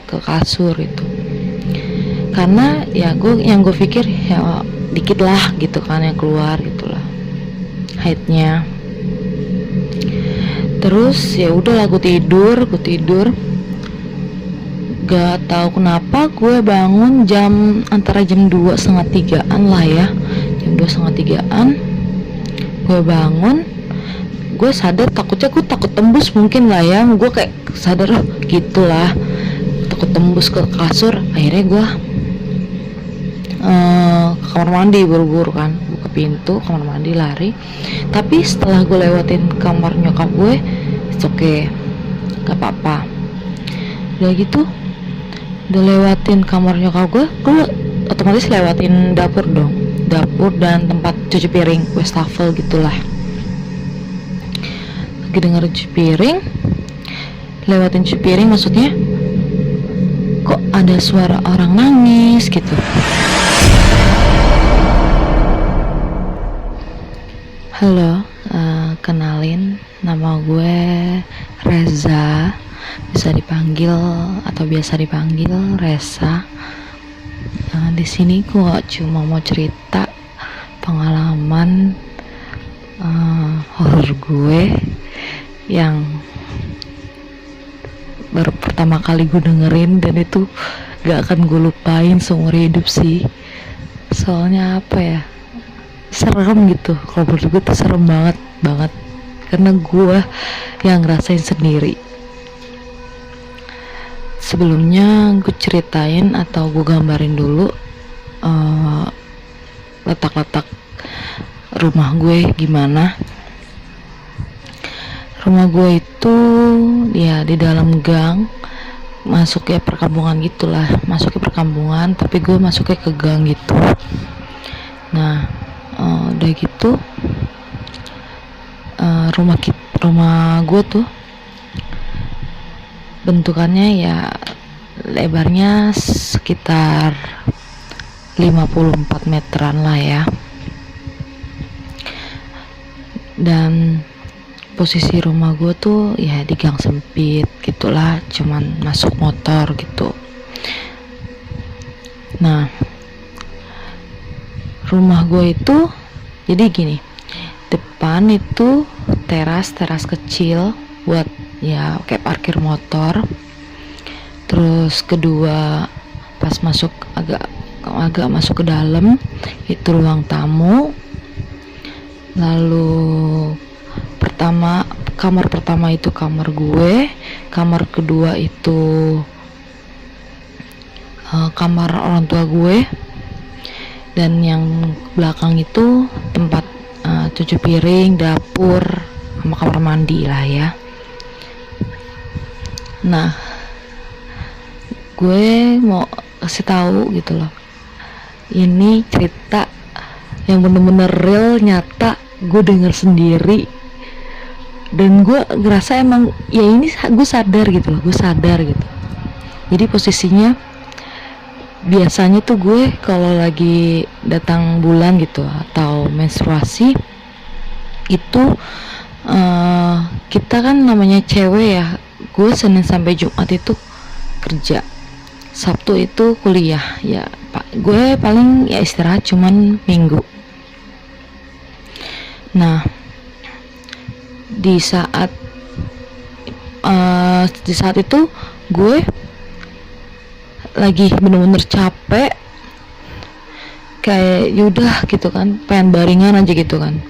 ke kasur itu. Karena ya gue pikir ya dikit lah gitu kan yang keluar gitulah haidnya. Terus ya udahlah gue tidur. Gak tahu kenapa gue bangun antara jam 2:30 lah ya. Jam 2:30 gue bangun. Gue sadar takutnya gue takut tembus mungkin lah ya. Gue kayak sadar gitulah, takut tembus ke kasur. Akhirnya gue ke kamar mandi buru-buru kan, buka pintu kamar mandi lari. Tapi setelah gue lewatin kamar nyokap gue, it's okay, gak apa-apa. Udah gitu, udah lewatin kamar nyokap gue otomatis lewatin dapur dan tempat cuci piring, wastafel gitulah. Lagi denger cuci piring, lewatin cuci piring maksudnya kok ada suara orang nangis gitu. Halo, kenalin, nama gue Reza, biasa dipanggil Reza. Di sini gue cuma mau cerita pengalaman horor gue yang baru pertama kali gue dengerin, dan itu gak akan gue lupain seumur hidup sih. Soalnya apa ya, serem gitu. Kalau menurut gue tuh serem banget karena gue yang ngerasain sendiri. Sebelumnya gue ceritain atau gue gambarin dulu letak-letak rumah gue gimana. Rumah gue itu ya di dalam gang, masuknya perkampungan gitulah, tapi gue masuknya ke gang gitu. Nah udah gitu rumah gue tuh bentukannya ya lebarnya sekitar 54 meteran lah ya, dan posisi rumah gue tuh ya di gang sempit gitulah, cuman masuk motor gitu. Nah rumah gue itu jadi gini, depan itu teras kecil buat ya kayak parkir motor. Terus kedua pas masuk agak masuk ke dalam itu ruang tamu. Lalu kamar pertama itu kamar gue, kamar kedua itu kamar orang tua gue, dan yang belakang itu tempat cuci piring, dapur, sama kamar mandi lah ya. Nah gue mau kasih tahu gitu loh, ini cerita yang bener-bener real, nyata, gue denger sendiri, dan gue ngerasa emang ya ini gue sadar gitu. Jadi posisinya biasanya tuh gue kalau lagi datang bulan gitu atau menstruasi itu kita kan namanya cewek ya, gue Senin sampai Jumat itu kerja, Sabtu itu kuliah ya Pak. Gue paling ya istirahat cuman Minggu. Nah di saat itu gue lagi bener-bener capek, kayak yaudah gitu kan, pengen baringan aja gitu kan,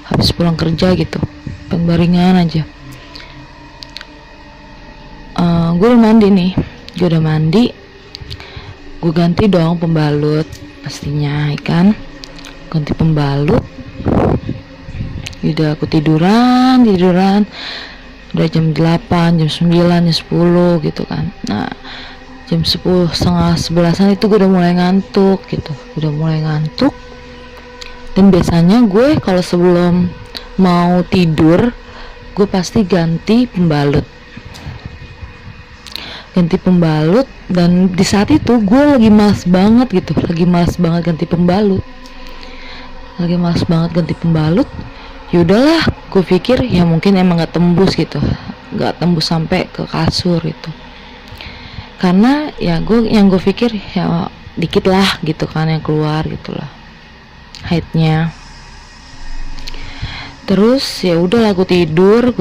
habis pulang kerja gitu pengen baringan aja. Gue udah mandi, gue ganti dong pembalut pastinya kan, ganti pembalut. Udah aku tiduran udah jam 8, jam 9, jam 10 gitu kan. Nah jam 10, setengah 11an itu gue udah mulai ngantuk gitu, dan biasanya gue kalau sebelum mau tidur gue pasti ganti pembalut, dan di saat itu gue lagi malas banget ganti pembalut. Yaudahlah, gue pikir ya mungkin emang gak tembus sampai ke kasur gitu. karena ya gue pikir ya dikit lah gitu kan yang keluar gitu lah haidnya. Terus ya udahlah gue tidur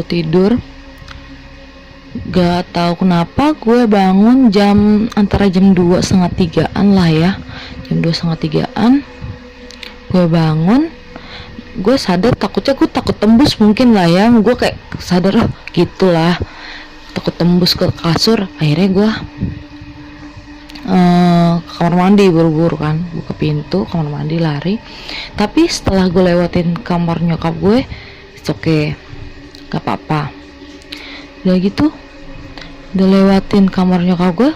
gak tahu kenapa gue bangun antara jam 2:30 lah ya, jam 2:30 gue bangun. Gue sadar takut tembus mungkin lah ya, gue kayak sadar gitulah takut tembus ke kasur. Akhirnya gue ke kamar mandi buru-buru kan, buka pintu kamar mandi lari. Tapi setelah gue lewatin kamar nyokap gue, it's okay, gak apa-apa. Udah gitu, udah lewatin kamar nyokap gue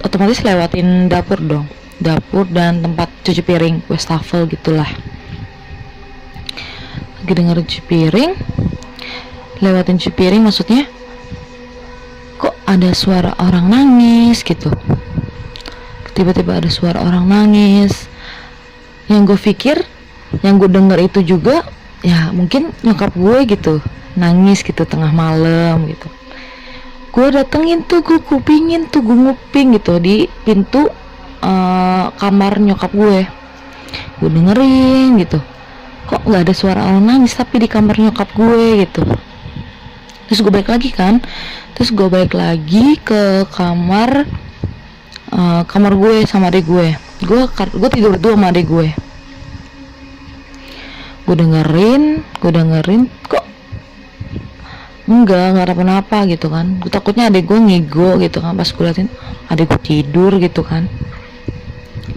otomatis lewatin dapur dan tempat cuci piring, wastafel gitulah. Lagi denger cuci piring, lewatin cuci piring, maksudnya kok ada suara orang nangis gitu. Tiba-tiba ada suara orang nangis. Yang gue pikir, yang gue denger itu juga ya mungkin nyokap gue gitu nangis gitu tengah malam gitu. Gue datengin tuh, gue kupingin tuh, gue nguping gitu di pintu kamar nyokap gue. Gue dengerin gitu, kok nggak ada suara orang nangis tapi di kamar nyokap gue gitu. Terus gue balik lagi ke kamar gue sama adik gue. Gue tidur berdua sama adik gue. Gue dengerin kok enggak ada apa-apa gitu kan. Gue takutnya adik gue ngigo gitu kan, pas gue liatin adik gue tidur gitu kan.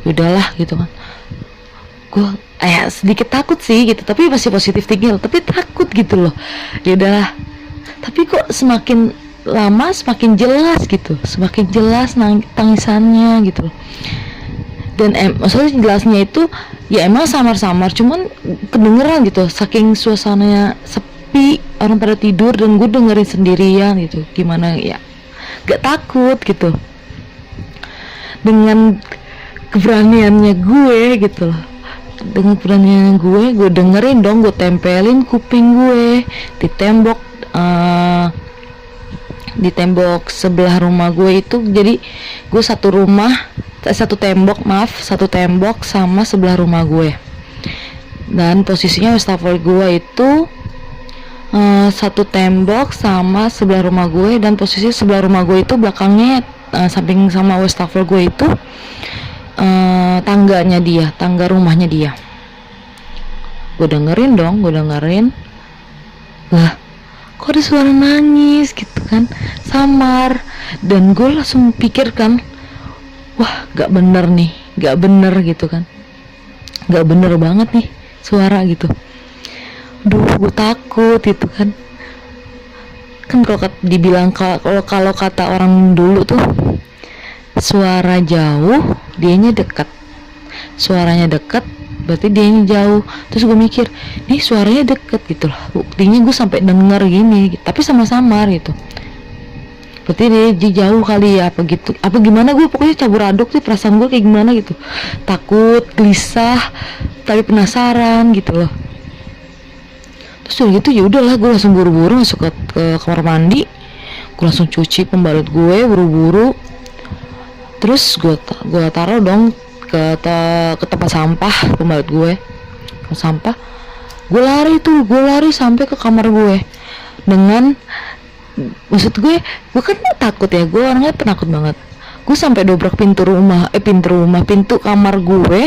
Udahlah gitu kan, gue sedikit takut sih gitu, tapi masih positif tinggal, tapi takut gitu loh. Ya udahlah, tapi kok semakin lama semakin jelas gitu, semakin jelas tangisannya gitu. Dan maksudnya jelasnya itu ya emang samar-samar, cuman kedengeran gitu, saking suasananya sepi, orang pada tidur dan gue dengerin sendirian gitu. Gimana ya, gak takut gitu dengan keberaniannya gue gitu loh. Dengan keberanian gue dengerin dong, gue tempelin kuping gue di tembok sebelah rumah gue itu. Jadi gue satu tembok sama sebelah rumah gue, dan posisinya wastafel gue itu satu tembok sama sebelah rumah gue, dan posisi sebelah rumah gue itu belakangnya samping sama wastafel gue itu tangga rumahnya dia. Gue dengerin, lah kok ada suara nangis gitu kan, samar. Dan gue langsung pikirkan, wah gak bener gitu kan, gak bener banget nih suara gitu. Duh, gue takut gitu kan. Kalau kata orang dulu tuh, suara jauh dianya dekat, suaranya dekat berarti dianya jauh. Terus gue mikir, nih suaranya deket gitu loh, buktinya gue sampai denger gini tapi sama-samar gitu, berarti dia jauh kali ya, apa gitu, apa gimana. Gue pokoknya campur aduk sih perasaan gue kayak gimana gitu, takut, gelisah, tapi penasaran gitu loh. Terus udah gitu ya udahlah, gue langsung buru-buru masuk ke kamar mandi. Gue langsung cuci pembalut gue buru-buru. Terus gue taruh dong ke tempat sampah pembalut gue, ke sampah. Gue lari sampai ke kamar gue. Dengan maksud gue kan takut ya, gue orangnya penakut banget. Gue sampai dobrak pintu kamar gue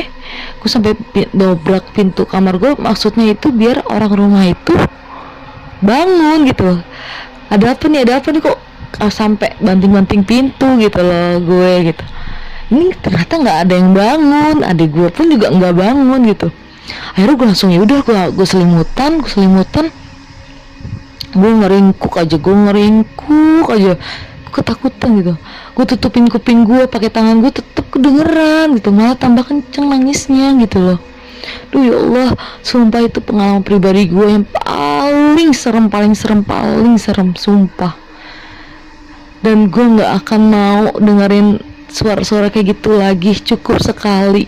sampai dobrak pintu kamar gue, maksudnya itu biar orang rumah itu bangun gitu. Ada apa nih kok sampai banting pintu gitu loh gue gitu. Ini ternyata nggak ada yang bangun, adik gue pun juga nggak bangun gitu. Akhirnya gue langsung ya udah, gue selimutan, gue ngeringkuk aja, gue ketakutan gitu. Gue tutupin kuping gue pakai tangan, gue tetep kedengeran gitu, malah tambah kenceng nangisnya gitu loh. Duh ya Allah, sumpah itu pengalaman pribadi gue yang paling serem sumpah. Dan gue nggak akan mau dengerin suara-suara kayak gitu lagi, cukup sekali.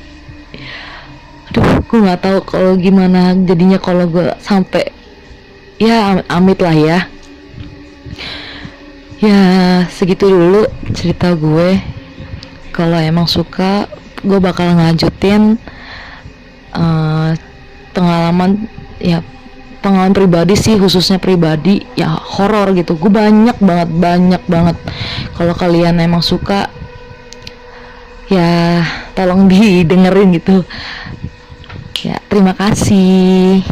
Aduh, gue nggak tahu kalau gimana jadinya kalau gue sampai, ya amit lah ya. Ya segitu dulu cerita gue. Kalau emang suka, gue bakal ngajutin eh, pengalaman, ya pengalaman pribadi sih, khususnya pribadi ya, horor gitu. Gue banyak banget. Kalau kalian emang suka, ya tolong didengerin gitu. Ya terima kasih.